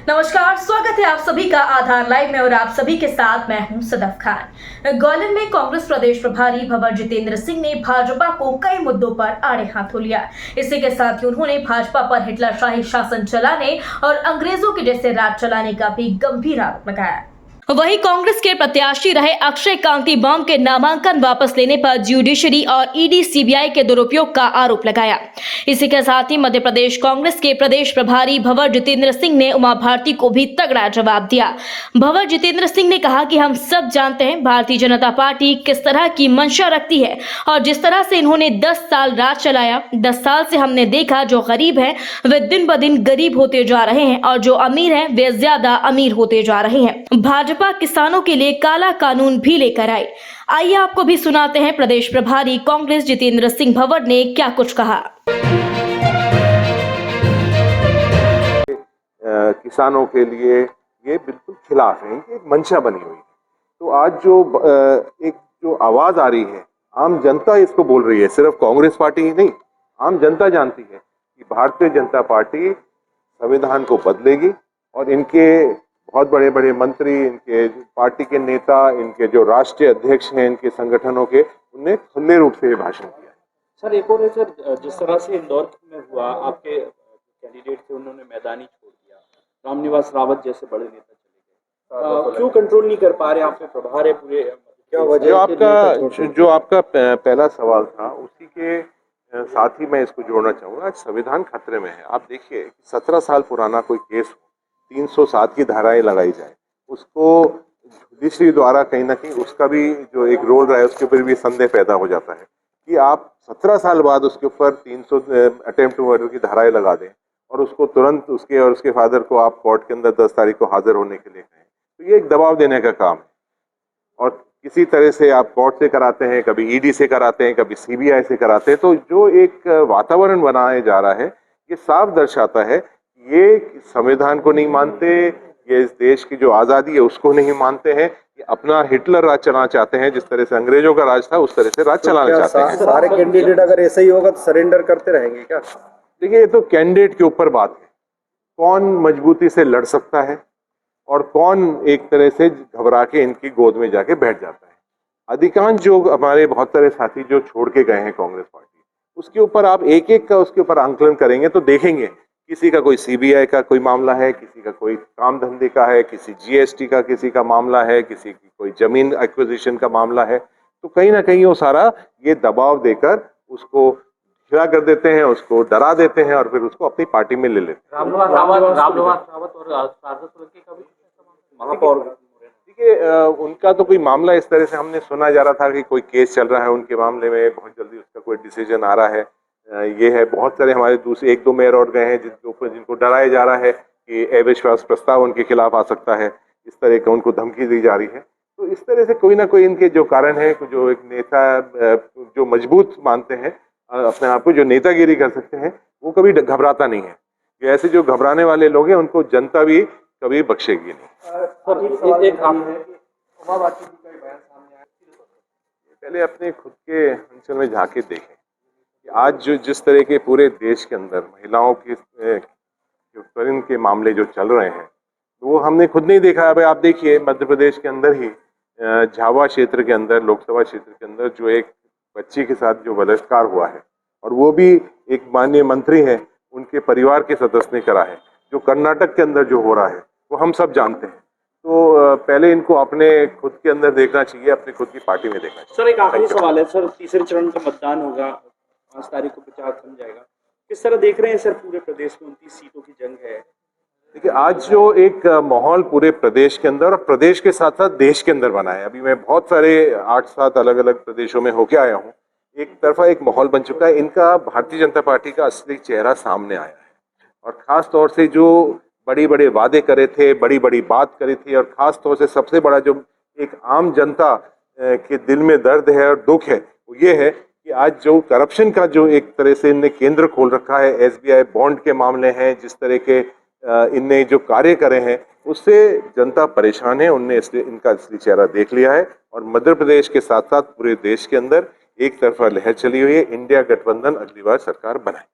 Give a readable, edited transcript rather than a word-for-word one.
नमस्कार, स्वागत है आप सभी का आधार लाइव में और आप सभी के साथ मैं हूं सदफ खान। ग्वालियर में कांग्रेस प्रदेश प्रभारी भंवर जितेंद्र सिंह ने भाजपा को कई मुद्दों पर आड़े हाथों लिया। इसी के साथ ही उन्होंने भाजपा पर हिटलरशाही शासन चलाने और अंग्रेजों के जैसे राज चलाने का भी गंभीर आरोप लगाया। वहीं कांग्रेस के प्रत्याशी रहे अक्षय कांति बम के नामांकन वापस लेने पर ज्यूडिशरी और ईडी सीबीआई के दुरुपयोग का आरोप लगाया। इसी के साथ ही मध्य प्रदेश कांग्रेस के प्रदेश प्रभारी भंवर जितेंद्र सिंह ने उमा भारती को भी तगड़ा जवाब दिया। भंवर जितेंद्र सिंह ने कहा कि हम सब जानते हैं भारतीय जनता पार्टी किस तरह की मंशा रखती है और जिस तरह से इन्होंने 10 साल राज चलाया, 10 साल से हमने देखा जो गरीब हैं वे दिन ब दिन गरीब होते जा रहे हैं और जो अमीर हैं वे ज्यादा अमीर होते जा रहे हैं। भाजपा किसानों के लिए काला कानून भी लेकर आई। आइए आपको भी सुनाते हैं प्रदेश प्रभारी कांग्रेस जितेंद्र सिंह भंवर ने क्या कुछ कहा। किसानों के लिए ये बिल्कुल खिलाफ है, एक मंशा बनी हुई है। तो आज जो आवाज आ रही है, आम जनता इसको बोल रही है, सिर्फ कांग्रेस पार्टी ही नहीं, आम जनता जानती है कि भारतीय जनता पार्टी संविधान को बदलेगी और इनके बहुत बड़े बड़े मंत्री, इनके पार्टी के नेता, इनके जो राष्ट्रीय अध्यक्ष हैं इनके संगठनों के, उन्हें खुले रूप से भाषण किया है। सर एक और है सर, जिस तरह से इंदौर में हुआ, आपके कैंडिडेट थे उन्होंने मैदानी छोड़ दिया, रामनिवास रावत जैसे बड़े नेता चले गए, क्यों कंट्रोल नहीं कर पा रहे? आप पे प्रभार है पूरे, क्या वजह? जो आपका पहला सवाल था उसी के साथ ही मैं इसको जोड़ना चाहूँगा। आज संविधान खतरे में है। आप देखिए 17 साल पुराना कोई केस हो, 307 की धाराएं लगाई जाए, उसको जुडिशरी द्वारा कहीं ना कहीं उसका भी जो एक रोल रहा है उसके ऊपर भी संदेह पैदा हो जाता है कि आप 17 साल बाद उसके ऊपर 300 अटेम्प्ट टू मर्डर की धाराएं लगा दें और उसको तुरंत उसके और उसके फादर को आप कोर्ट के अंदर 10 तारीख को हाजिर होने के लिए कहें। तो ये एक दबाव देने का काम है और किसी तरह से आप कोर्ट से कराते हैं, कभी ईडी से कराते हैं, कभी सीबीआई से कराते हैं। तो जो एक वातावरण बनाया जा रहा है ये साफ दर्शाता है ये संविधान को नहीं मानते, ये इस देश की जो आज़ादी है उसको नहीं मानते हैं, ये अपना हिटलर राज चलाना चाहते हैं। जिस तरह से अंग्रेजों का राज था उस तरह से राज चलाना चाहते हैं। सारे कैंडिडेट अगर ऐसा ही होगा तो सरेंडर करते रहेंगे क्या? देखिए ये तो कैंडिडेट के ऊपर बात है, कौन मजबूती से लड़ सकता है और कौन एक तरह से घबरा के इनकी गोद में जाके बैठ जाता है। अधिकांश जो हमारे बहुत सारे साथी जो छोड़ के गए हैं कांग्रेस पार्टी, उसके ऊपर आप एक एक का उसके ऊपर आंकलन करेंगे तो देखेंगे किसी का कोई सीबीआई का कोई मामला है, किसी का कोई काम धंधे का है, किसी जीएसटी का किसी का मामला है, किसी की कोई जमीन एक्विजिशन का मामला है। तो कहीं ना कहीं वो सारा ये दबाव देकर उसको खिला कर देते हैं, उसको डरा देते हैं और फिर उसको अपनी पार्टी में ले लेते हैं। रामनिवास रावत और शारदा सोलंकी का भी महापौर, देखिए उनका तो कोई मामला इस तरह से हमने सुना जा रहा था कि कोई केस चल रहा है उनके मामले में, बहुत जल्दी उसका कोई डिसीजन आ रहा है। ये है, बहुत सारे हमारे दूसरे 1-2 मेयर और गए हैं जिनको डराया जा रहा है कि अविश्वास प्रस्ताव उनके खिलाफ आ सकता है, इस तरह का उनको धमकी दी जा रही है। तो इस तरह से कोई ना कोई इनके जो कारण है, जो एक नेता जो मजबूत मानते हैं अपने आप को, जो नेतागिरी कर सकते हैं, वो कभी घबराता नहीं है। ऐसे जो घबराने वाले लोग हैं उनको जनता भी कभी बख्शेगी नहीं। पहले अपने खुद के अंचल में झांके देखें, आज जो जिस तरह के पूरे देश के अंदर महिलाओं के उत्पीड़न के मामले जो चल रहे हैं वो हमने खुद नहीं देखा है। भाई आप देखिए मध्य प्रदेश के अंदर ही झाबुआ क्षेत्र के अंदर, लोकसभा क्षेत्र के अंदर जो एक बच्ची के साथ जो बलात्कार हुआ है और वो भी एक माननीय मंत्री है उनके परिवार के सदस्य ने करा है। जो कर्नाटक के अंदर जो हो रहा है वो हम सब जानते हैं। तो पहले इनको अपने खुद के अंदर देखना चाहिए, अपनी खुद की पार्टी में देखना चाहिए। सर एक आखिरी सवाल है सर, तीसरे चरण का मतदान होगा 5 तारीख को, प्रचार थम जाएगा, किस तरह देख रहे हैं सर? पूरे प्रदेश में 29 सीटों की जंग है। देखिए आज जो एक माहौल पूरे प्रदेश के अंदर और प्रदेश के साथ साथ देश के अंदर बना है, अभी मैं बहुत सारे 8-7 अलग अलग प्रदेशों में होके आया हूँ, एक तरफा एक माहौल बन चुका है। इनका भारतीय जनता पार्टी का असली चेहरा सामने आया है और खास तौर से जो बड़ी बड़े वादे करे थे, बड़ी बड़ी बात करी थी और खास तौर से सबसे बड़ा जो एक आम जनता के दिल में दर्द है और दुख है वो ये है कि आज जो करप्शन का जो एक तरह से इनने केंद्र खोल रखा है, एसबीआई बॉन्ड के मामले हैं, जिस तरह के इनने जो कार्य करे हैं उससे जनता परेशान है। उनने इसलिए इनका असली चेहरा देख लिया है और मध्य प्रदेश के साथ साथ पूरे देश के अंदर एक तरफा लहर चली हुई है। इंडिया गठबंधन अगली बार सरकार बनाए।